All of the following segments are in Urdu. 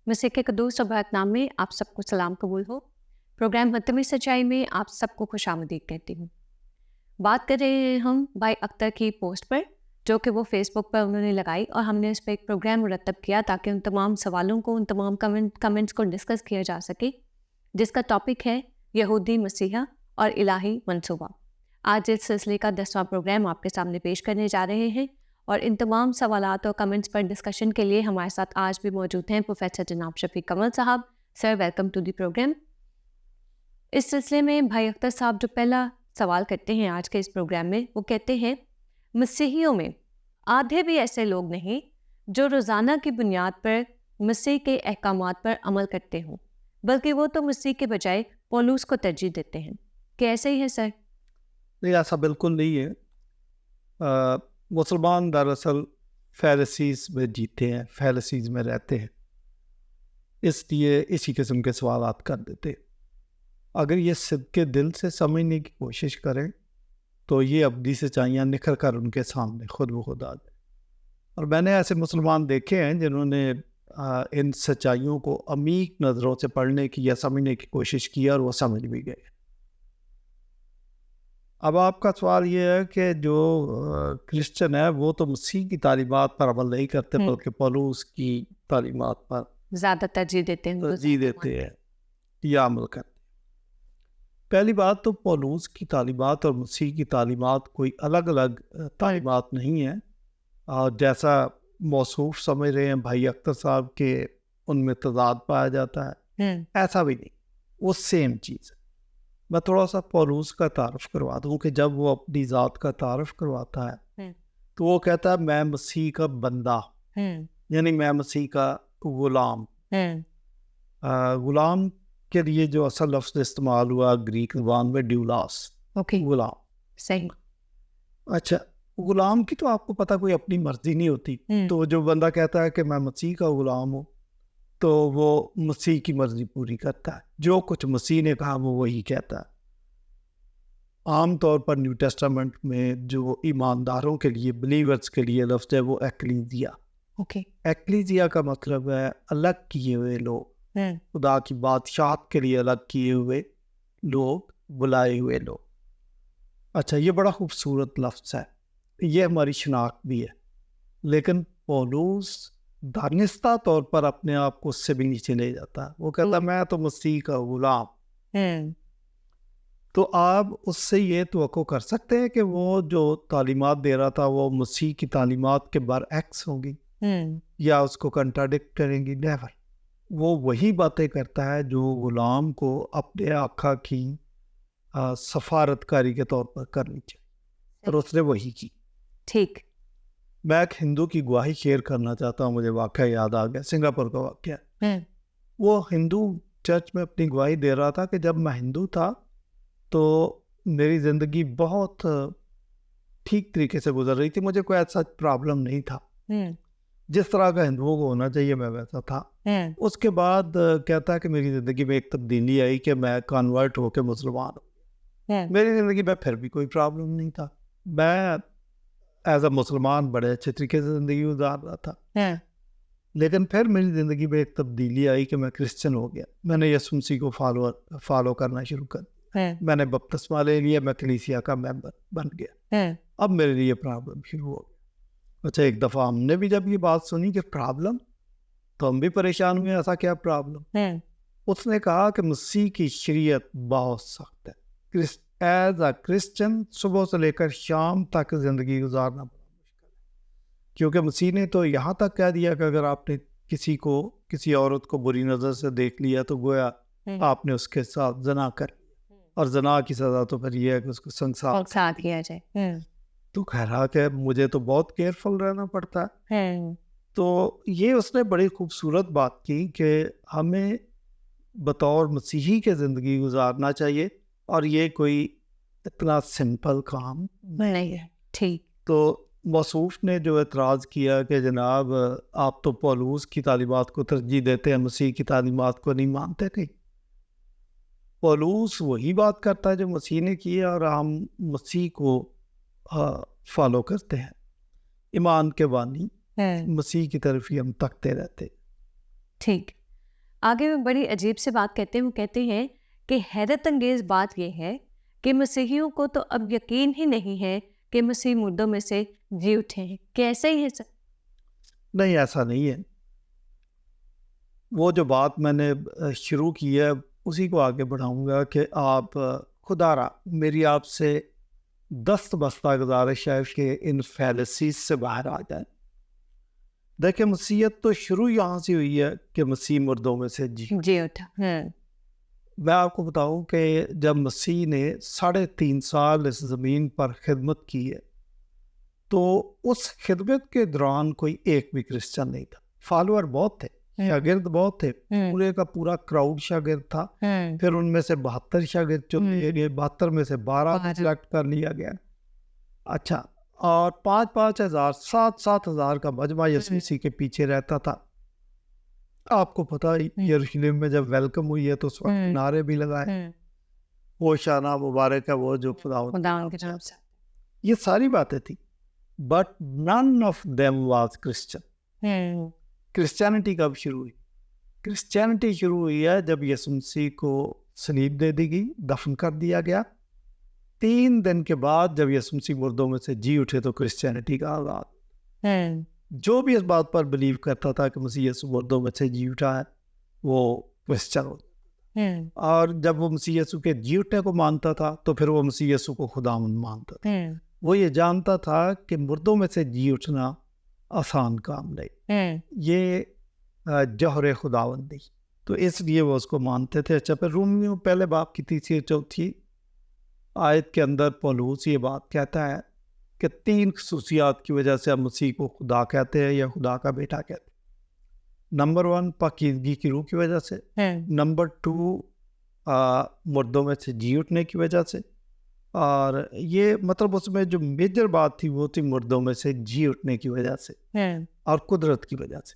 مسیح کے قدوس و برحق نام میں آپ سب کو سلام قبول ہو۔ پروگرام متمی سچائی میں آپ سب کو خوش آمدید کہتی ہوں۔ بات کر رہے ہیں ہم بھائی اختر کی پوسٹ پر، جو کہ وہ فیس بک پر انہوں نے لگائی، اور ہم نے اس پہ ایک پروگرام مرتب کیا تاکہ ان تمام سوالوں کو، ان تمام کمنٹس کو ڈسکس کیا جا سکے، جس کا ٹاپک ہے یہودی مسیحا اور الہی منصوبہ۔ آج اس سلسلے کا 10واں پروگرام آپ کے سامنے پیش کرنے جا رہے ہیں، اور ان تمام سوالات اور کمنٹس پر ڈسکشن کے لیے ہمارے ساتھ آج بھی موجود ہیں پروفیسر جناب شفیق کمل صاحب۔ سر، ویلکم ٹو دی پروگرام۔ اس سلسلے میں بھائی اختر صاحب جو پہلا سوال کرتے ہیں آج کے اس پروگرام میں، وہ کہتے ہیں مسیحیوں میں آدھے بھی ایسے لوگ نہیں جو روزانہ کی بنیاد پر مسیح کے احکامات پر عمل کرتے ہوں، بلکہ وہ تو مسیح کے بجائے پولوس کو ترجیح دیتے ہیں۔ کہ ایسے ہی ہے سر؟ نہیں، ایسا بالکل نہیں ہے۔ مسلمان دراصل فیلسیز میں جیتے ہیں، فیلسیز میں رہتے ہیں، اس لیے اسی قسم کے سوالات کر دیتے ہیں۔ اگر یہ صدق کے دل سے سمجھنے کی کوشش کریں تو یہ اپنی سچائیاں نکھر کر ان کے سامنے خود بخود آ جائیں۔ اور میں نے ایسے مسلمان دیکھے ہیں جنہوں نے ان سچائیوں کو عمیق نظروں سے پڑھنے کی یا سمجھنے کی کوشش کی اور وہ سمجھ بھی گئے۔ اب آپ کا سوال یہ ہے کہ جو کرسچن ہے وہ تو مسیح کی تعلیمات پر عمل نہیں کرتے بلکہ پولوس کی تعلیمات پر زیادہ ترجیح دیتے ہیں یا عمل کرتے ہیں۔ پہلی بات تو پولوس کی تعلیمات اور مسیح کی تعلیمات کوئی الگ الگ تعلیمات نہیں ہیں، اور جیسا موصوف سمجھ رہے ہیں بھائی اختر صاحب کے ان میں تضاد پایا جاتا ہے، ایسا بھی نہیں، وہ سیم چیز ہے۔ میں تھوڑا سا پولوس کا تعارف کروا دوں کہ جب وہ اپنی ذات کا تعارف کرواتا ہے تو وہ کہتا ہے میں مسیح کا بندہ، یعنی میں مسیح کا غلام۔ غلام کے لیے جو اصل لفظ استعمال ہوا گریک زبان میں ڈیولاس، غلام۔ صحیح۔ اچھا، غلام کی تو آپ کو پتہ کوئی اپنی مرضی نہیں ہوتی، تو جو بندہ کہتا ہے کہ میں مسیح کا غلام ہوں تو وہ مسیح کی مرضی پوری کرتا ہے، جو کچھ مسیح نے کہا وہ وہی کہتا ہے۔ عام طور پر نیو ٹیسٹامنٹ میں جو ایمانداروں کے لیے، بلیورز کے لیے لفظ ہے وہ ایکلیزیا۔ ایکلیزیا کا مطلب ہے الگ کیے ہوئے لوگ، خدا کی بادشاہت کے لیے الگ کیے ہوئے لوگ، بلائے ہوئے لوگ۔ اچھا، یہ بڑا خوبصورت لفظ ہے، یہ ہماری شناخت بھی ہے، لیکن پولوس دانستہ طور پر اپنے آپ کو اس سے بھی نیچے لے جاتا ہے۔ وہ کہتا ہے میں تو مسیح کا غلام۔ تو آپ اس سے یہ توقع کر سکتے ہیں کہ وہ جو تعلیمات دے رہا تھا وہ مسیح کی تعلیمات کے برعکس ہوں گی یا اس کو کنٹراڈکٹ کریں گی؟ نیور۔ وہ وہی باتیں کرتا ہے جو غلام کو اپنے آقا کی سفارت کاری کے طور پر کرنی چاہیے، اور اس نے وہی کی۔ ٹھیک۔ میں ایک ہندو کی گواہی شیئر کرنا چاہتا ہوں، مجھے واقعہ یاد آ گیا، سنگاپور کا واقعہ۔ وہ ہندو چرچ میں اپنی گواہی دے رہا تھا کہ جب میں ہندو تھا تو میری زندگی بہت ٹھیک طریقے سے گزر رہی تھی، مجھے کوئی ایسا پرابلم نہیں تھا، جس طرح کا ہندوؤں کو ہونا چاہیے میں ویسا تھا۔ اس کے بعد کہتا ہے کہ میری زندگی میں ایک تبدیلی آئی کہ میں کنورٹ ہو کے مسلمان ہوں۔ میری زندگی میں پھر بھی کوئی پرابلم نہیں تھا، میں ایز اے مسلمان بڑے اچھے طریقے سے زندگی گزار رہا تھا، لیکن پھر میری زندگی میں ایک تبدیلی آئی کہ میں کرسچن ہو گیا۔ میں نے یسوع مسیح کو فالو کرنا شروع کر دیا، میں نے بپتسمہ لے لیا، میں کلیسیا کا ممبر بن گیا۔ اب میرے لیے پرابلم شروع ہو گیا۔ اچھا، ایک دفعہ ہم نے بھی جب یہ بات سنی کہ پرابلم، تو ہم بھی پریشان ہوئے، ایسا کیا پرابلم؟ اس نے کہا کہ مسیح کی شریعت بہت سخت ہے، ایز اے کرسچن صبح سے لے کر شام تک زندگی گزارنا بڑا مشکل ہے، کیونکہ مسیح نے تو یہاں تک کہہ دیا کہ اگر آپ نے کسی عورت کو بری نظر سے دیکھ لیا تو گویا آپ نے اس کے ساتھ زنا کر لیا، اور زنا کی سزا تو پھر یہ ہے کہ اس کو سنسار کیا جائے۔ تو کہہ رہا کہ مجھے تو بہت کیئرفل رہنا پڑتا ہے۔ تو یہ اس نے بڑی خوبصورت بات کی کہ ہمیں بطور مسیحی کے زندگی گزارنا چاہیے، اور یہ کوئی اتنا سمپل کام نہیں ہے۔ ٹھیک۔ تو موصوف نے جو اعتراض کیا کہ جناب آپ تو پولوس کی تعلیمات کو ترجیح دیتے ہیں، مسیح کی تعلیمات کو نہیں مانتے، نہیں، پولوس وہی بات کرتا ہے جو مسیح نے کی ہے، اور ہم مسیح کو فالو کرتے ہیں، ایمان کے بانی مسیح کی طرف ہی ہم تکتے رہتے۔ ٹھیک۔ آگے وہ بڑی عجیب سے بات کہتے ہیں. وہ کہتے ہیں کہ حیرت انگیز بات یہ ہے کہ مسیحیوں کو تو اب یقین ہی نہیں ہے کہ مسیح مردوں میں سے جی اٹھے ہیں. کیا ایسا ہی ہے سر؟ نہیں، ایسا نہیں ہے. وہ جو بات میں نے شروع کی ہے اسی کو آگے بڑھاؤں گا کہ آپ خدا را میری آپ سے دست بستہ گزارش ہے کہ ان فیلسیز سے باہر آ جائیں. دیکھیں، مسیحیت تو شروع یہاں سے ہوئی ہے کہ مسیح مردوں میں سے جی اٹھا. میں آپ کو بتاؤں کہ جب مسیح نے 3.5 سال اس زمین پر خدمت کی ہے تو اس خدمت کے دوران کوئی ایک بھی کرسچن نہیں تھا. فالوور بہت تھے، شاگرد بہت تھے، پورے کا پورا کراؤڈ شاگرد تھا. پھر ان میں سے 72 شاگرد چنے گئے، 72 میں سے 12 سلیکٹ کر لیا گیا. اچھا، اور 5-5 ہزار 7 ہزار کا مجمع یسوع مسیح کے پیچھے رہتا تھا. آپ کو پتہ یروشلم میں جب ویلکم ہوئی ہے تو اس وقت نعرے بھی لگائے، وہ شانہ مبارک ہے وہ جو خدا کے نام سے. یہ ساری باتیں تھیں. But none of them was Christian. Christianity کب شروع ہوئی؟ کرسچینٹی شروع ہوئی ہے جب یسوع مسیح کو صلیب دے دی گئی، دفن کر دیا گیا. 3 دن کے بعد جب یسوع مسیح مردوں میں سے جی اٹھے تو کرسچینٹی کا آغاز. جو بھی اس بات پر بلیو کرتا تھا کہ مسیح یسوع مردوں میں سے جی اٹھا ہے وہ کرسچن ہوتا. اور جب وہ مسیح یسوع کے جی اٹھنے کو مانتا تھا تو پھر وہ مسیح یسوع کو خداوند مانتا تھا. وہ یہ جانتا تھا کہ مردوں میں سے جی اٹھنا آسان کام نہیں، یہ جوہر خداوند نہیں، تو اس لیے وہ اس کو مانتے تھے. اچھا، پھر رومیوں پہلے باب کی 3-4 آیت کے اندر پولس یہ بات کہتا ہے کہ 3 خصوصیات کی وجہ سے ہم مسیح کو خدا کہتے ہیں یا خدا کا بیٹا کہتے ہیں. نمبر 1 پاکیزگی کی روح کی وجہ سے، نمبر 2 مردوں میں سے جی اٹھنے کی وجہ سے، اور یہ مطلب اس میں جو میجر بات تھی وہ تھی مردوں میں سے جی اٹھنے کی وجہ سے اور قدرت کی وجہ سے.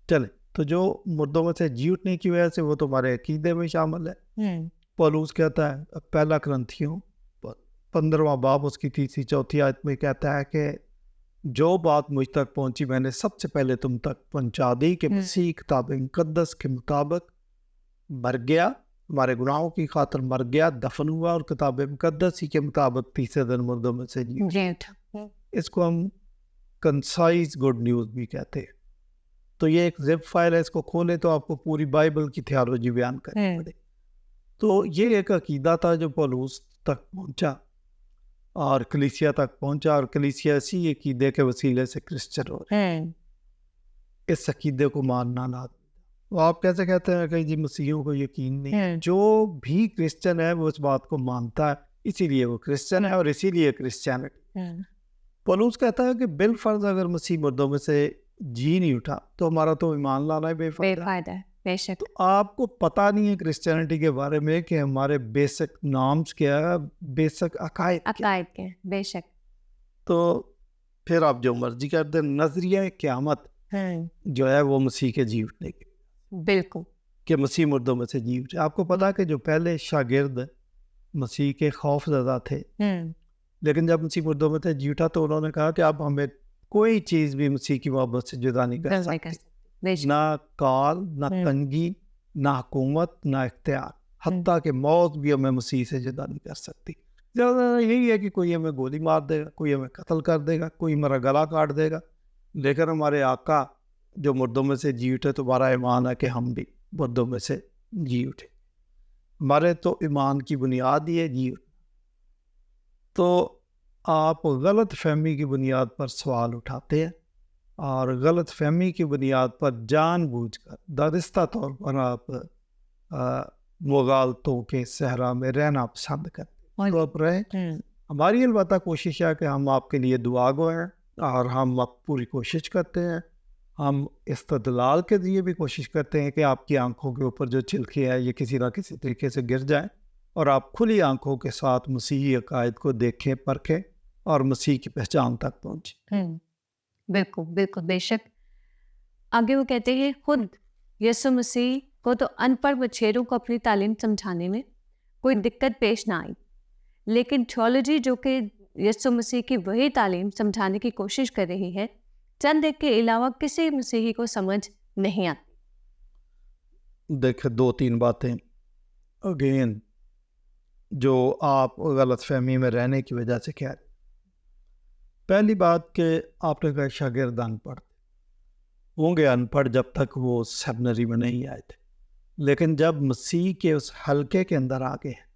چلے، تو جو مردوں میں سے جی اٹھنے کی وجہ سے وہ تمہارے عقیدے میں شامل ہے. پولس کہتا ہے پہلا کرنتھیوں 15واں باب اس کی 3-4 آیت میں کہتا ہے کہ جو بات مجھ تک پہنچی میں نے سب سے پہلے تم تک پہنچا دی کہ مسیح کتاب مقدس کے مطابق مر گیا، ہمارے گناہوں کی خاطر مر گیا، دفن ہوا، اور کتاب مقدس ہی کے مطابق تیسرے دن مردوں میں سے جی اٹھا. اس کو ہم کنسائز گڈ نیوز بھی کہتے ہیں. تو یہ ایک زپ فائل ہے، اس کو کھولے تو آپ کو پوری بائبل کی تھیالوجی بیان کرنی پڑے. تو یہ ایک عقیدہ تھا جو پولس تک پہنچا اور کلیسیا تک پہنچا، اور کلیسیا اسی عقیدے کے وسیلے سے کرسچن ہو رہے. اس عقیدے کو ماننا نہ، وہ آپ کیسے کہتے ہیں کہ جی مسیحیوں کو یقین نہیں؟ جو بھی کرسچن ہے وہ اس بات کو مانتا ہے، اسی لیے وہ کرسچن ہے اور اسی لیے کرسچینٹی. پولس کہتا ہے کہ بالفرض اگر مسیح مردوں میں سے جی نہیں اٹھا تو ہمارا تو ایمان لانا بے فائدہ ہے. بے شک. تو آپ کو پتہ نہیں ہے کرسچینٹی کے بارے میں کہ ہمارے بیسک نامز کیا ہے، بیسک عقائد کے. بے شک. تو پھر آپ جو مرضی کر دیں. نظریہ قیامت جو ہے وہ مسیح کے جی اٹھنے کی، بالکل، کہ مسیح مردوں میں سے جی اٹھے. آپ کو پتا کہ جو پہلے شاگرد مسیح کے خوف زدہ تھے، لیکن جب مسیح مردوں میں سے جی اٹھا تو انہوں نے کہا کہ اب ہمیں کوئی چیز بھی مسیح کی محبت سے جدا نہیں کر سکتی، نہ کال، نہ تنگی، نہ حکومت، نہ اختیار، حتیٰ کہ موت بھی ہمیں مسیح سے جدا نہیں کر سکتی. زیادہ یہی ہے کہ کوئی ہمیں گولی مار دے گا، کوئی ہمیں قتل کر دے گا، کوئی ہمارا گلا کاٹ دے گا، لیکن ہمارے آقا جو مردوں میں سے جی اٹھے تو ہمارا ایمان ہے کہ ہم بھی مردوں میں سے جی اٹھے. ہمارے تو ایمان کی بنیاد ہی ہے جی اٹھے. تو آپ غلط فہمی کی بنیاد پر سوال اٹھاتے ہیں اور غلط فہمی کی بنیاد پر جان بوجھ کر دانستہ طور پر آپ مغالطوں کے صحرا میں رہنا پسند کرتے تو آپ رہیں. ہماری البتہ کوشش ہے کہ ہم آپ کے لیے دعا گو ہیں اور ہم پوری کوشش کرتے ہیں. ہم استدلال کے ذریعے بھی کوشش کرتے ہیں کہ آپ کی آنکھوں کے اوپر جو چھلکے ہے یہ کسی نہ کسی طریقے سے گر جائیں اور آپ کھلی آنکھوں کے ساتھ مسیحی عقائد کو دیکھیں، پرکھیں اور مسیح کی پہچان تک پہنچیں. بالکل بالکل، بے شک. آگے وہ کہتے ہیں خود یسوع مسیح کو تو ان پڑھ بچھیروں کو اپنی تعلیم سمجھانے میں کوئی دقت پیش نہ آئی، لیکن تھیولوجی جو کہ یسوع مسیح کی وہی تعلیم سمجھانے کی کوشش کر رہی ہے، چند ایک کے علاوہ کسی مسیحی کو سمجھ نہیں آتی. دیکھیں 2-3 باتیں اگین جو آپ غلط فہمی میں رہنے کی وجہ سے کہہ رہے. پہلی بات کہ آپ نے کہا شاگرد ان پڑھ ہوں گے، ان پڑھ جب تک وہ سیمنری میں نہیں آئے تھے، لیکن جب مسیح کے اس حلقے کے اندر آ گئے ہیں،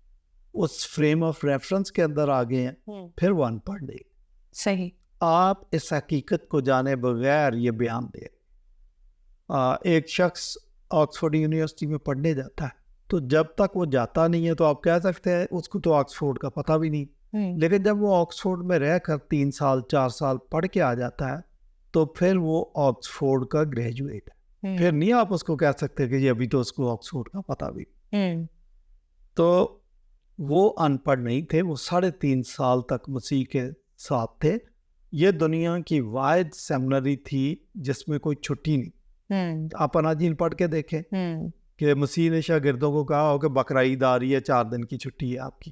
اس فریم آف ریفرنس کے اندر آ گئے ہیں، پھر وہ ان پڑھ نہیں. صحیح. آپ اس حقیقت کو جانے بغیر یہ بیان دیں. ایک شخص آکسفورڈ یونیورسٹی میں پڑھنے جاتا ہے تو جب تک وہ جاتا نہیں ہے تو آپ کہہ سکتے ہیں اس کو تو آکسفورڈ کا پتہ بھی نہیں، لیکن جب وہ آکسفورڈ میں رہ کر 3 سال 4 سال پڑھ کے آ جاتا ہے تو پھر وہ آکسفورڈ کا گریجویٹ ہے. پھر نہیں آپ اس کو کہہ سکتے کہ یہ ابھی تو اس کو آکسفورڈ کا پتہ بھی. تو وہ ان پڑھ نہیں تھے، وہ 3.5 سال تک مسیح کے ساتھ تھے. یہ دنیا کی واحد سیمنری تھی جس میں کوئی چھٹی نہیں. آپ اناجیل پڑھ کے دیکھیں کہ مسیح نے شاگردوں کو کہا ہو کہ بقرعید آ رہی ہے، 4 دن کی چھٹی ہے آپ کی.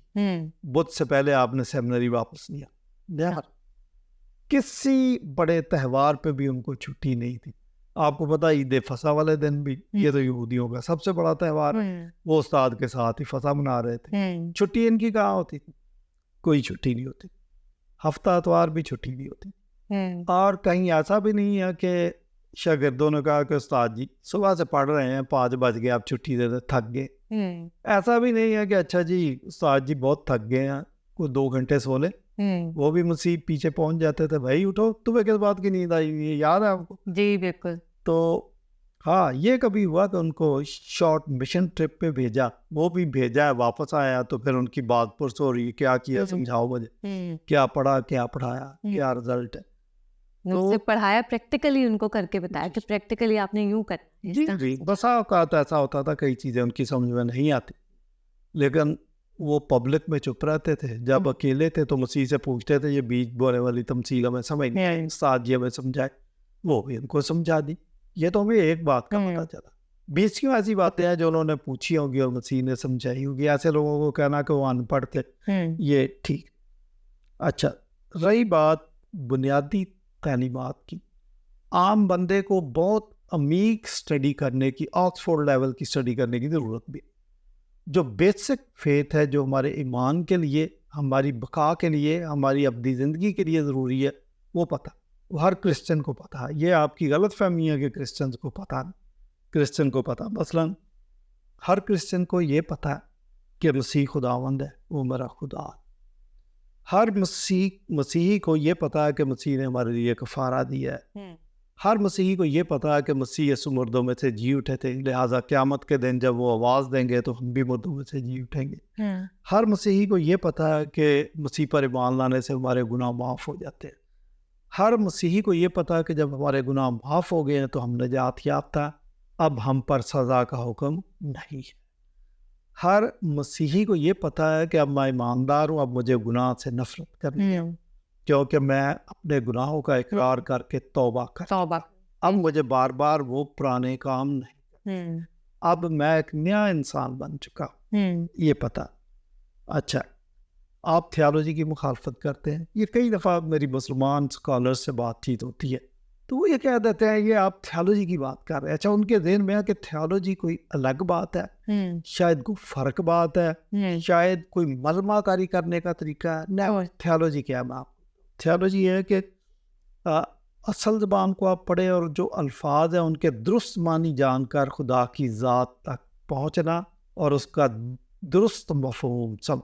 بدھ سے پہلے آپ نے سیمنری واپس لیا. کسی بڑے تہوار پہ بھی ان کو چھٹی نہیں تھی. آپ کو پتا عید فصح والے دن بھی، یہ تو یہودیوں کا سب سے بڑا تہوار ہے، وہ استاد کے ساتھ ہی فصح منا رہے تھے. چھٹی ان کی کہاں ہوتی تھی؟ کوئی چھٹی نہیں ہوتی. ہفتہ اتوار بھی چھٹی نہیں ہوتی. اور کہیں ایسا بھی نہیں ہے کہ شاگردوں نے کہا کہ استاد جی صبح سے پڑھ رہے ہیں، 5 بج گئے آپ چھٹی دے دیں، تھک گئے. ایسا بھی نہیں ہے کہ اچھا جی استاد جی بہت تھک گئے ہیں، کوئی 2 گھنٹے سو لے. وہ بھی مسیح پیچھے پہنچ جاتے تھے، بھائی اٹھو، تمہیں کس بات کی نیند آئی ہوئی ہے، یاد ہے آپ کو؟ جی بالکل. تو ہاں یہ کبھی ہوا کہ ان کو شارٹ مشن ٹرپ پہ بھیجا، وہ بھی بھیجا ہے، واپس آیا تو پھر ان کی بات پرس ہو رہی ہے، کیا کیا سمجھاؤ مجھے، کیا پڑھا، کیا پڑھایا، کیا رزلٹ ہے. تو پڑھایا پریکٹیکلی ان کو کر کے بتایا کہ پریکٹیکلی آپ نے یوں کرنا. جی بسا اوقات ایسا ہوتا تھا کئی چیزیں ان کی سمجھ میں نہیں آتی، لیکن وہ پبلک میں چپ رہتے تھے. جب اکیلے تھے تو مسیح سے پوچھتے تھے یہ بیج بونے والی تمثیل ہمیں سمجھ نہیں، استاد جی ہمیں سمجھائے. وہ بھی ان کو سمجھا دی. یہ تو ہمیں ایک بات کا پتہ چلا. 20 ایسی باتیں ہیں جو انہوں نے پوچھی ہوں گی اور مسیح نے سمجھائی ہوگی. ایسے لوگوں کو کہنا کہ وہ ان پڑھ تھے، یہ ٹھیک. اچھا، رہی بات بنیادی تعلیمات کی، عام بندے کو بہت عمیق سٹڈی کرنے کی، آکسفورڈ لیول کی سٹڈی کرنے کی ضرورت بھی. جو بیسک فیتھ ہے، جو ہمارے ایمان کے لیے، ہماری بقا کے لیے، ہماری ابدی زندگی کے لیے ضروری ہے، وہ پتہ وہ ہر کرسچن کو پتہ ہے. یہ آپ کی غلط فہمی ہے کہ کرسچنز کو پتہ نہیں. کرسچن کو پتہ، مثلاً ہر کرسچن کو یہ پتہ ہے کہ مسیح خداوند ہے، وہ میرا خدا ہے. ہر مسیحی کو یہ پتہ ہے کہ مسیح نے ہمارے لیے کفارہ دیا ہے. ہر مسیحی کو یہ پتہ ہے کہ مسیح یسوع مردوں میں سے جی اٹھے تھے، لہٰذا قیامت کے دن جب وہ آواز دیں گے تو ہم بھی مردوں میں سے جی اٹھیں گے. ہر مسیحی کو یہ پتہ ہے کہ مسیح پر ایمان لانے سے ہمارے گناہ معاف ہو جاتے ہیں. ہر مسیحی کو یہ پتہ ہے کہ جب ہمارے گناہ معاف ہو گئے ہیں تو ہم نجات یافتہ، اب ہم پر سزا کا حکم نہیں ہے. ہر مسیحی کو یہ پتہ ہے کہ اب میں ایماندار ہوں، اب مجھے گناہ سے نفرت کرنی ہے، کیونکہ میں اپنے گناہوں کا اقرار کر کے توبہ اب مجھے بار بار وہ پرانے کام نہیں، اب میں ایک نیا انسان بن چکا ہوں. یہ پتہ. اچھا، آپ تھیالوجی کی مخالفت کرتے ہیں. یہ کئی دفعہ میری مسلمان اسکالر سے بات چیت ہوتی ہے تو وہ یہ کہہ دیتے ہیں یہ آپ تھیالوجی کی بات کر رہے ہیں. اچھا، ان کے ذہن میں ہے کہ تھیالوجی کوئی الگ بات ہے، شاید کوئی فرق بات ہے، شاید کوئی ملمہ کاری کرنے کا طریقہ ہے. نہیں، تھیالوجی کیا ہے؟ تھیالوجی یہ ہے کہ اصل زبان کو آپ پڑھیں اور جو الفاظ ہیں ان کے درست معنی جان کر خدا کی ذات تک پہنچنا اور اس کا درست مفہوم سب.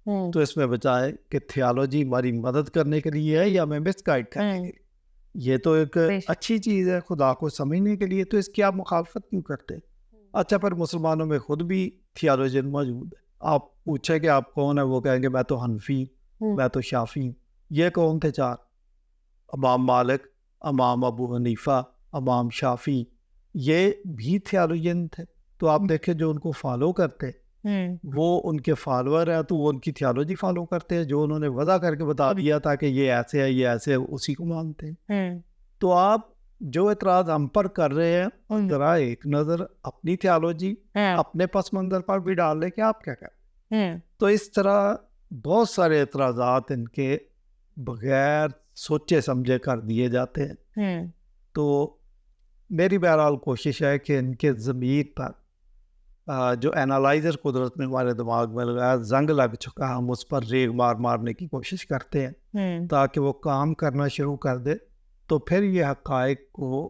تو اس میں بچائے کہ تھیالوجی ہماری مدد کرنے کے لیے ہے یا ہمیں مس گائڈ کرنے کے لیے. یہ تو ایک اچھی چیز ہے خدا کو سمجھنے کے لیے، تو اس کی آپ مخالفت کیوں کرتے؟ اچھا، پر مسلمانوں میں خود بھی تھیالوجین موجود ہے. آپ پوچھیں کہ آپ کون ہیں، وہ کہیں گے میں تو حنفی، میں تو شافی. یہ کون تھے 4؟ امام مالک، امام ابو حنیفہ، امام شافی. یہ بھی تھیالوجین تھے. تو آپ دیکھیں جو ان کو فالو کرتے وہ ان کے فالوور ہیں، تو وہ ان کی تھیالوجی فالو کرتے ہیں جو انہوں نے وضع کر کے بتا دیا تھا کہ یہ ایسے ہے، یہ ایسے ہے، اسی کو مانتے ہیں. تو آپ جو اعتراض ہم پر کر رہے ہیں، ذرا ایک نظر اپنی تھیالوجی، اپنے پس منظر پر بھی ڈال لیں کہ آپ کیا کریں. تو اس طرح بہت سارے اعتراضات ان کے بغیر سوچے سمجھے کر دیے جاتے ہیں. تو میری بہرحال کوشش ہے کہ ان کے ضمیر پر جو اینالائزر قدرت نے ہمارے دماغ میں لگایا، زنگ لگ چکا، ہم اس پر ریگ مارنے کی کوشش کرتے ہیں تاکہ وہ کام کرنا شروع کر دے. تو پھر یہ حقائق کو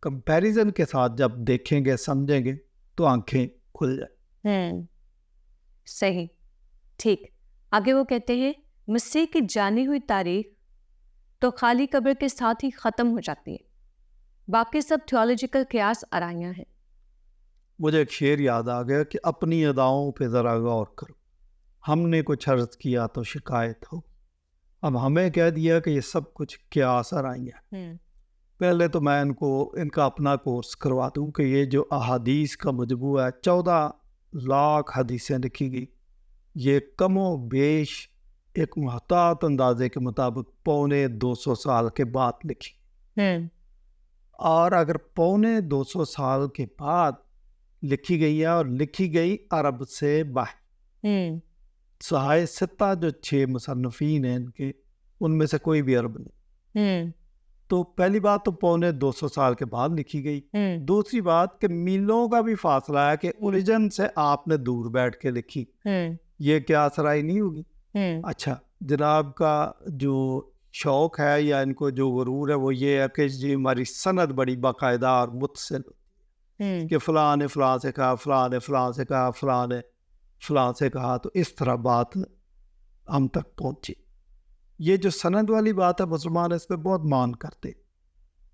کمپیریزن کے ساتھ جب دیکھیں گے سمجھیں گے تو آنکھیں کھل جائیں. صحیح، ٹھیک. آگے وہ کہتے ہیں مسیح کی جانی ہوئی تاریخ تو خالی قبر کے ساتھ ہی ختم ہو جاتی ہے، باقی سب تھیولوجیکل قیاس آرائیاں ہیں. مجھے ایک شعر یاد آ گیا کہ اپنی اداؤں پہ ذرا غور کرو، ہم نے کچھ عرض کیا تو شکایت ہو. اب ہمیں کہہ دیا کہ یہ سب کچھ قیاس آرائیاں. پہلے تو میں ان کا اپنا کورس کروا دوں کہ یہ جو احادیث کا مجموعہ ہے، 14 لاکھ حدیثیں لکھی گئی، یہ کم و بیش ایک محتاط اندازے کے مطابق 250 سال کے بعد لکھی. اور اگر 250 سال کے بعد لکھی گئی ہے اور لکھی گئی عرب سے باہر، صحائف ستہ جو 6 مصنفین ہیں ان میں سے کوئی بھی عرب نہیں. تو پہلی بات تو 250 سال کے بعد لکھی گئی. دوسری بات کہ میلوں کا بھی فاصلہ ہے کہ اوریجن سے آپ نے دور بیٹھ کے لکھی، یہ کیا سرائی نہیں ہوگی. اچھا، جناب کا جو شوق ہے یا ان کو جو غرور ہے وہ یہ ہے کہ جی ہماری سند بڑی باقاعدہ اور متصل کہ فلاں نے فلاں سے کہا، فلاں نے فلاں سے کہا، فلاں نے فلاں سے کہا، تو اس طرح بات ہم تک پہنچی. یہ جو سند والی بات ہے مسلمان اس پہ بہت مان کرتے،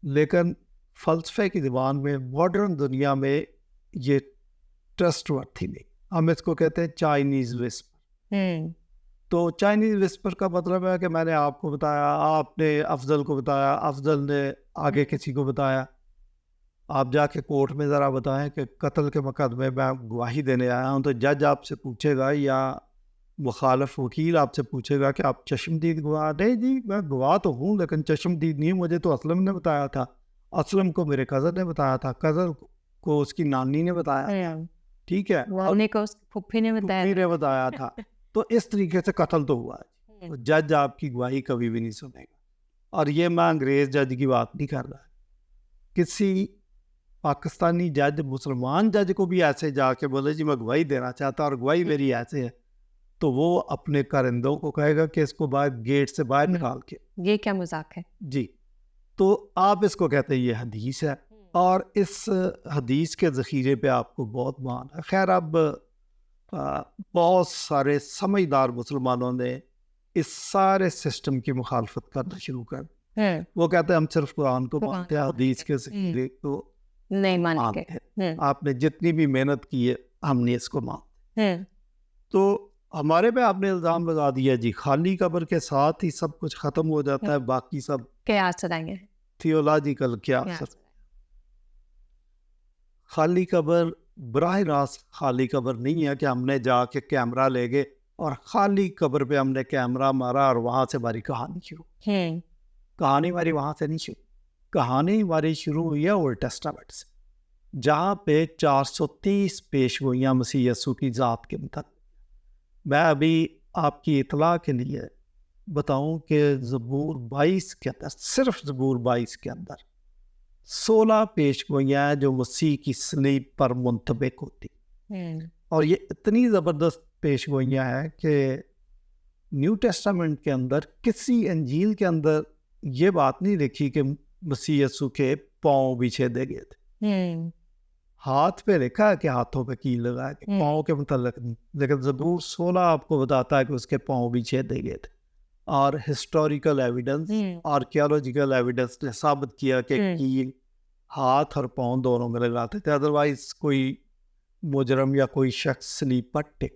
لیکن فلسفے کی زبان میں ماڈرن دنیا میں یہ ٹرسٹ ورتھی نہیں. ہم اس کو کہتے ہیں چائنیز وسپر. تو چائنیز وسپر کا مطلب ہے کہ میں نے آپ کو بتایا، آپ نے افضل کو بتایا، افضل نے آگے کسی کو بتایا. آپ جا کے کورٹ میں ذرا بتائیں کہ قتل کے مقدمے میں گواہی دینے آیا ہوں، تو جج آپ سے پوچھے گا یا مخالف وکیل آپ سے پوچھے گا کہ آپ چشمدید گواہ؟ نہیں جی میں گواہ تو ہوں لیکن چشمدید نہیں، مجھے تو اسلم نے بتایا تھا، اسلم کو میرے کزن نے بتایا تھا، کزن کو اس کی نانی نے بتایا، ٹھیک ہے، پھپھی نے بتایا تھا. تو اس طریقے سے قتل تو ہوا ہے. جج آپ کی گواہی کبھی بھی نہیں سنے گا. اور یہ میں انگریز جج کی بات نہیں کر رہا، کسی پاکستانی جج مسلمان جج کو بھی ایسے جا کے بولے جی میں گواہی دینا چاہتا اور گواہی میری ایسے ہے، تو وہ اپنے کارندوں کو کہے گا کہ اس کو باہر گیٹ سے باہر نکال کے. یہ کیا مذاق ہے جی. تو آپ اس کو کہتے ہیں یہ حدیث ہے، اور اس حدیث کے ذخیرے پہ آپ کو بہت مان ہے. خیر اب بہت سارے سمجھدار مسلمانوں نے اس سارے سسٹم کی مخالفت کرنا شروع کر. وہ کہتے ہیں ہم صرف قرآن کو مانتے ہیں، حدیث کے ذخیرے کو نہیں مانتے. آپ نے جتنی بھی محنت کی ہے ہم نے اس کو مانتے. تو ہمارے پہ آپ نے الزام لگا دیا جی خالی قبر کے ساتھ ہی سب کچھ ختم ہو جاتا ہے، باقی سب قیاس آرائیں ہیں، تھیولوجیکل قیاس. خالی قبر براہ راست خالی قبر نہیں ہے کہ ہم نے جا کے کیمرہ لے گئے اور خالی قبر پہ ہم نے کیمرہ مارا اور وہاں سے ہماری کہانی شروع. کہانی ہماری وہاں سے نہیں شروع، کہانی ہماری شروع ہوئی ہے اولڈ ٹیسٹامنٹ سے، جہاں پہ 430 پیشگوئیاں مسیح یسوع کی ذات کے متعلق. میں ابھی آپ کی اطلاع کے لیے بتاؤں کہ زبور 22 کے اندر، صرف زبور 22 کے اندر 16 پیشگوئیاں ہیں جو مسیح کی صلیب پر منطبق ہوتی. اور یہ اتنی زبردست پیشگوئیاں ہیں کہ نیو ٹیسٹامنٹ کے اندر کسی انجیل کے اندر یہ بات نہیں لکھی کہ مسیح یسوع کے پاؤں بچھے دے گئے تھے. ہاتھ پہ لکھا ہے کہ ہاتھوں پہ کیل لگا ہے، پاؤں کے متعلق نہیں. لیکن زبور 16 آپ کو بتاتا ہے کہ اس کے پاؤں بچھے دے گئے تھے. اور ہسٹوریکل ایویڈنس، آرکیولوجیکل ایویڈنس نے ثابت کیا کہ کیل ہاتھ اور پاؤں دونوں میں لگاتے تھے، ادروائز کوئی مجرم یا کوئی شخص سلیب پر ٹک.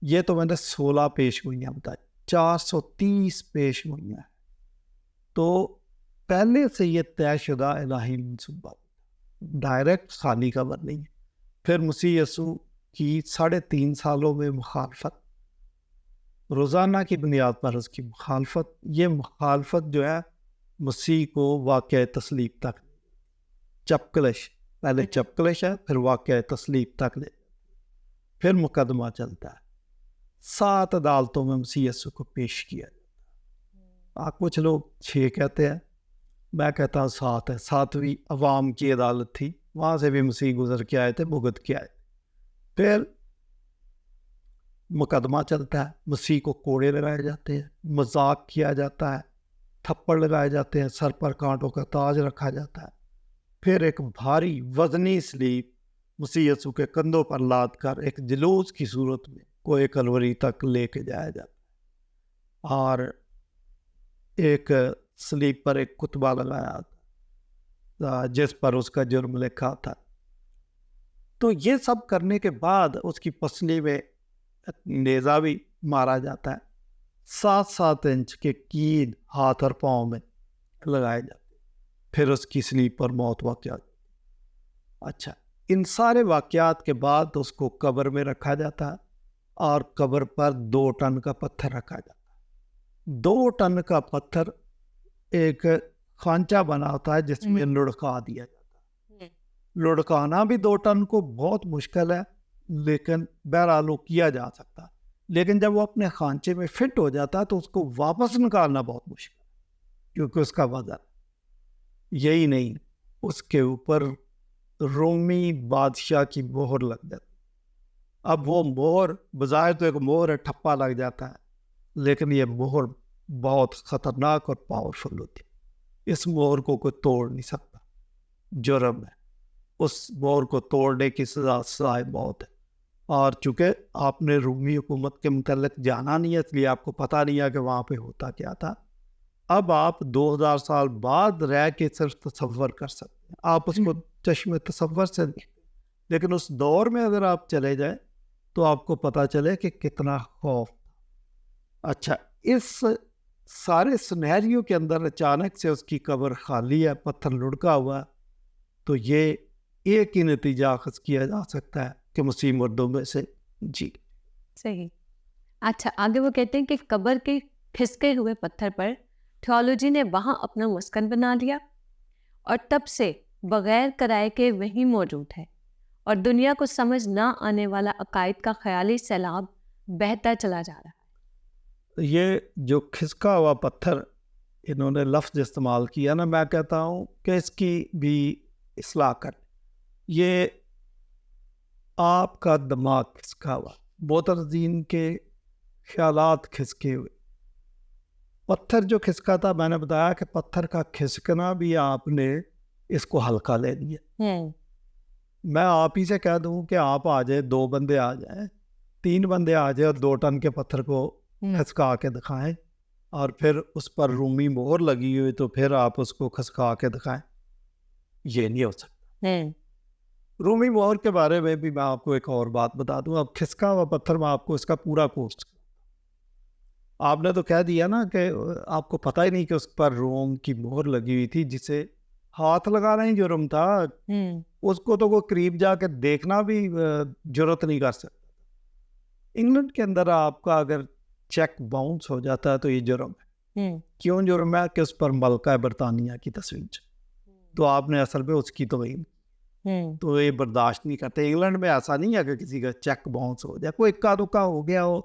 یہ تو میں نے 16 پیشگوئیاں بتائی، 430 پیشگوئیاں. تو پہلے سے یہ طے شدہ الہی منصوبہ، ڈائریکٹ خالی قبر نہیں ہے. پھر مسیح یسوع کی 3.5 سالوں میں مخالفت، روزانہ کی بنیاد پر اس کی مخالفت، یہ مخالفت جو ہے مسیح کو واقعہ تسلیب تک، چپکلش، پہلے چپکلش ہے پھر واقعہ تسلیب تک لے، پھر مقدمہ چلتا ہے. 7 عدالتوں میں مسیح یسوع کو پیش کیا جاتا ہے. کچھ لوگ 6 کہتے ہیں، میں کہتا ہوں 7 ہے. 7ویں عوام کی عدالت تھی وہاں سے بھی مسیح گزر کے آئے تھے، بھگت کے آئے تھے. پھر مقدمہ چلتا ہے، مسیح کو کوڑے لگائے جاتے ہیں، مذاق کیا جاتا ہے، تھپڑ لگائے جاتے ہیں، سر پر کانٹوں کا تاج رکھا جاتا ہے. پھر ایک بھاری وزنی سلیب مسیح یسوع کے کندھوں پر لاد کر ایک جلوس کی صورت میں کوہ کلوری تک لے کے جایا جاتا ہے، اور ایک سلیب پر ایک کتبہ لگایا تھا جس پر اس کا جرم لکھا تھا. تو یہ سب کرنے کے بعد اس کی پسلی میں نیزہ بھی مارا جاتا ہے، 7-7 انچ کے کید ہاتھ اور پاؤں میں لگائے جاتے ہیں. پھر اس کی سلیب پر موت واقع. اچھا، ان سارے واقعات کے بعد اس کو قبر میں رکھا جاتا ہے، اور قبر پر 2 ٹن کا پتھر رکھا جاتا ہے. 2 ٹن کا پتھر ایک خانچہ بنا ہوتا ہے جس میں لڑکا دیا جاتا ہے. لڑکانا بھی 2 ٹن کو بہت مشکل ہے، لیکن بہرحال وہ کیا جا سکتا ہے. لیکن جب وہ اپنے خانچے میں فٹ ہو جاتا ہے تو اس کو واپس نکالنا بہت مشکل ہے، کیونکہ اس کا وزن. یہی نہیں، اس کے اوپر رومی بادشاہ کی مہر لگ جاتی. اب وہ مہر بظاہر تو ایک مہر ہے، ٹھپا لگ جاتا ہے، لیکن یہ مہر بہت خطرناک اور پاورفل ہوتی ہے. اس مہر کو کوئی توڑ نہیں سکتا، جرم ہے. اس مہر کو توڑنے کی سزائے موت ہے. اور چونکہ آپ نے رومی حکومت کے متعلق جانا نہیں ہے، اس لیے آپ کو پتہ نہیں ہے کہ وہاں پہ ہوتا کیا تھا. اب آپ 2000 سال بعد رہ کے صرف تصور کر سکتے ہیں، آپ اس کو چشم تصور سے نہیں. لیکن اس دور میں اگر آپ چلے جائیں تو آپ کو پتہ چلے کہ کتنا خوف. اچھا، اس سارے سنہریوں کے اندر اچانک سے اس کی قبر خالی ہے، پتھر لڑکا ہوا ہے. تو یہ ایک ہی نتیجہ اخذ کیا جا سکتا ہے کہ مسیح مردوں میں سے جی. صحیح. اچھا، آگے وہ کہتے ہیں کہ قبر کے کھسکے ہوئے پتھر پر تھیولوجی نے وہاں اپنا مسکن بنا لیا، اور تب سے بغیر کرائے کے وہی موجود ہے، اور دنیا کو سمجھ نہ آنے والا عقائد کا خیالی سیلاب بہتا چلا جا رہا ہے. یہ جو کھسکا ہوا پتھر انہوں نے لفظ استعمال کیا نا، میں کہتا ہوں کہ اس کی بھی اصلاح کر. یہ آپ کا دماغ کھسکا ہوا، معترضین کے خیالات کھسکے ہوئے. پتھر جو کھسکا تھا، میں نے بتایا کہ پتھر کا کھسکنا بھی آپ نے اس کو ہلکا لے لیا. میں آپ ہی سے کہہ دوں کہ آپ آ جائیں، 2 بندے آ جائیں، 3 بندے آ جائیں اور 2 ٹن کے پتھر کو کھسکا کے دکھائیں، اور پھر اس پر رومی مہر لگی ہوئی تو پھر آپ اس کو کھسکا کے دکھائیں. یہ نہیں ہو سکتا. رومی مہر کے بارے میں بھی میں آپ کو ایک اور بات بتا دوں. اب کھسکا ہوا پتھر میں آپ کو اس کا پورا کورس، آپ نے تو کہہ دیا نا کہ آپ کو پتہ ہی نہیں کہ اس پر روم کی مہر لگی ہوئی تھی، جسے ہاتھ لگانا ہی جرم تھا. اس کو تو وہ قریب جا کے دیکھنا بھی جرت نہیں کر سکتا. انگلینڈ کے اندر آپ کا اگر چیک باؤنس ہو جاتا ہے تو یہ جرم ہے. کیوں جرم ہے؟ کہ اس پر ملکہ برطانیہ کی تصویر، تو آپ نے اصل میں اس کی توہین، تو یہ برداشت نہیں کرتے. انگلینڈ میں ایسا نہیں ہے کہ کسی کا چیک باؤنس ہو جائے، کوئی اکا دکا ہو گیا ہو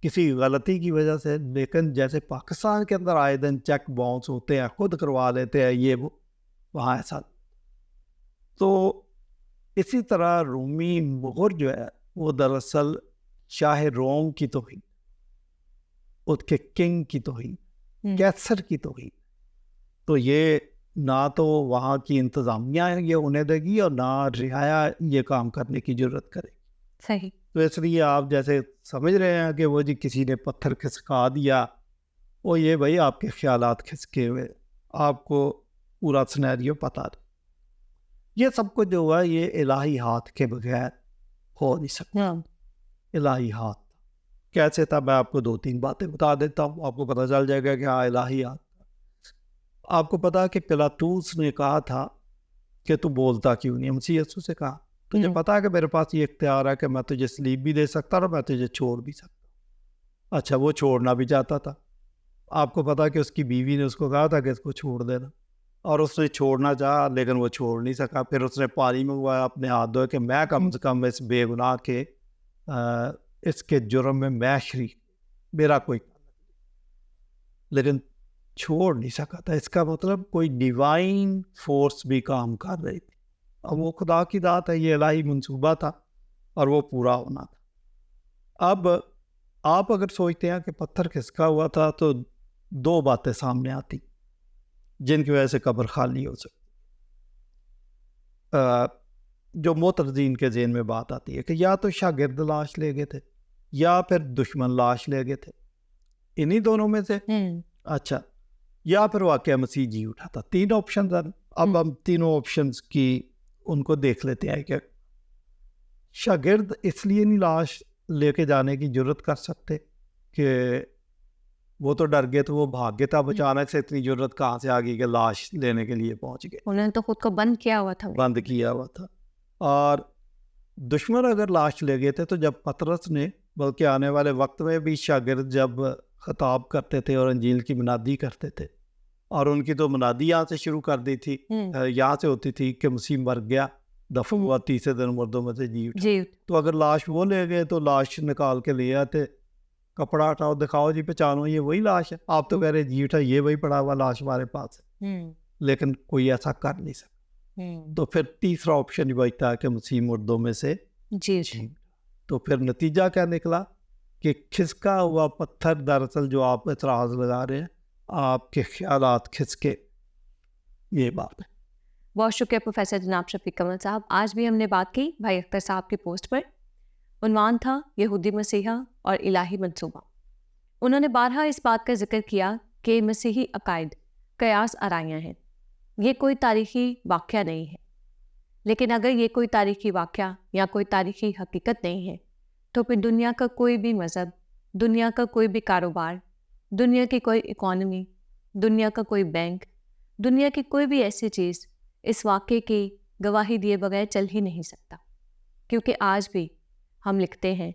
کسی غلطی کی وجہ سے، لیکن جیسے پاکستان کے اندر آئے دن چیک باؤنس ہوتے ہیں، خود کروا لیتے ہیں یہ وہ، وہاں ایسا. تو اسی طرح رومی مہر جو ہے وہ دراصل شاہ روم کی توہین، اس کے کنگ کی توہین، کیسر کی توہین. تو یہ نہ تو وہاں کی انتظامیہ یہ انہیں دے گی، اور نہ رعایا یہ کام کرنے کی ضرورت کرے. صحیح. تو اس لیے آپ جیسے سمجھ رہے ہیں کہ وہ جی کسی نے پتھر کھسکا دیا، وہ یہ بھائی آپ کے خیالات کھسکے ہوئے، آپ کو پورا سنیریو پتہ نہیں. یہ سب کچھ جو ہوا یہ الہی ہاتھ کے بغیر ہو نہیں سکتا. الہی ہاتھ کیسے تھا؟ میں آپ کو 2-3 باتیں بتا دیتا ہوں، آپ کو پتہ چل جائے گا کہ ہاں الہی ہاتھ. آپ کو پتا کہ پلاطوس نے کہا تھا کہ تو بولتا کیوں نہیں؟ مسیح یسوع سے کہا تجھے پتا ہے کہ میرے پاس یہ اختیار ہے کہ میں تجھے سلیب بھی دے سکتا اور میں تجھے چھوڑ بھی سکتا. اچھا، وہ چھوڑنا بھی چاہتا تھا. آپ کو پتا کہ اس کی بیوی نے اس کو کہا تھا کہ اس کو چھوڑ دینا، اور اس نے چھوڑنا چاہا لیکن وہ چھوڑ نہیں سکا. پھر اس نے پانی منگوایا، اپنے ہاتھ دھوئے کہ میں کم سے کم اس بے گناہ کے اس کے جرم میں شریک، میرا کوئی، لیکن چھوڑ نہیں سکا تھا. اس کا مطلب کوئی ڈیوائن فورس بھی کام کر رہی تھی، اب وہ خدا کی ذات ہے, یہ الہی منصوبہ تھا اور وہ پورا ہونا تھا. اب آپ اگر سوچتے ہیں کہ پتھر کھسکا ہوا تھا تو دو باتیں سامنے آتی جن کی وجہ سے قبر خالی ہو سکتی. جو معترضین کے ذہن میں بات آتی ہے کہ یا تو شاگرد لاش لے گئے تھے یا پھر دشمن لاش لے گئے تھے, انہی دونوں میں سے. اچھا, یا پھر واقعہ مسیح جی اٹھا تھا. تین آپشنز ہیں. اب ہم تینوں آپشنز کی ان کو دیکھ لیتے ہیں کہ شاگرد اس لیے نہیں لاش لے کے جانے کی جرت کر سکتے کہ وہ تو ڈر گئے, تو وہ بھاگ گئے تھا. اچانک سے اتنی جرت کہاں سے آ گئی کہ لاش لینے کے لیے پہنچ گئے؟ انہوں نے تو خود کو بند کیا ہوا تھا. بند کیا ہوا تھا. اور دشمن اگر لاش لے گئے تھے تو جب پطرس نے, بلکہ آنے والے وقت میں بھی شاگرد جب خطاب کرتے تھے اور انجیل کی منادی کرتے تھے, اور ان کی تو منادی یہاں سے شروع کر دی تھی, یہاں سے ہوتی تھی کہ مسیح مر گیا, دفن ہوا, تیسرے دن مردوں میں سے جی اٹھا. تو اگر لاش وہ لے گئے تو لاش نکال کے لے آتے, کپڑا ہٹاؤ, دکھاؤ جی پہچانو یہ وہی لاش ہے. آپ تو کہہ رہے جی اٹھا, یہ وہی پڑا ہوا لاش ہمارے پاس ہے, لیکن کوئی ایسا کر نہیں سکتا. تو پھر تیسرا آپشن یہ بچتا ہے کہ مسیح مردوں میں سے جی. تو پھر نتیجہ کیا نکلا کہ کھسکا ہوا پتھر, دراصل جو آپ اعتراض لگا رہے ہیں, آپ کے خیالات کھسکے, یہ بات ہے. بہت شکریہ پروفیسر جناب شفیق کمل صاحب. آج بھی ہم نے بات کی بھائی اختر صاحب کی پوسٹ پر. عنوان تھا یہودی مسیحا اور الہی منصوبہ. انہوں نے بارہا اس بات کا ذکر کیا کہ مسیحی عقائد قیاس آرائیاں ہیں, یہ کوئی تاریخی واقعہ نہیں ہے. لیکن اگر یہ کوئی تاریخی واقعہ یا کوئی تاریخی حقیقت نہیں ہے تو پھر دنیا کا کوئی بھی مذہب, دنیا کا کوئی بھی کاروبار, دنیا کی کوئی اکانومی, دنیا کا کوئی بینک, دنیا کی کوئی بھی ایسی چیز اس واقعے کی گواہی دیے بغیر چل ہی نہیں سکتا. کیونکہ آج بھی ہم لکھتے ہیں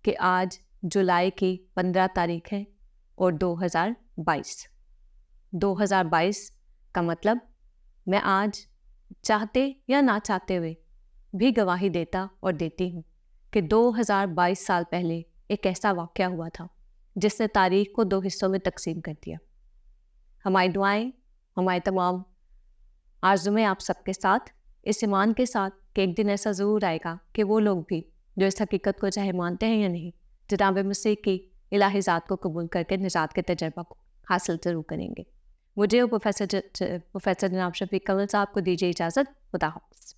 کہ آج جولائی کی 15 تاریخ ہے اور 2022. 2022 کا مطلب میں آج چاہتے یا نہ چاہتے ہوئے بھی گواہی دیتا اور دیتی ہوں کہ 2022 سال پہلے ایک ایسا واقعہ ہوا تھا جس نے تاریخ کو 2 حصوں میں تقسیم کر دیا. ہماری دعائیں, ہمارے تمام آرزویں آپ سب کے ساتھ, اس ایمان کے ساتھ کہ ایک دن ایسا ضرور آئے گا کہ وہ لوگ بھی جو اس حقیقت کو چاہے مانتے ہیں یا نہیں, جناب مسیح کی الہی ذات کو قبول کر کے نجات کے تجربہ کو حاصل ضرور کریں گے. مجھے اور پروفیسر جناب شفیق کمل صاحب کو دیجیے اجازت. خدا حافظ.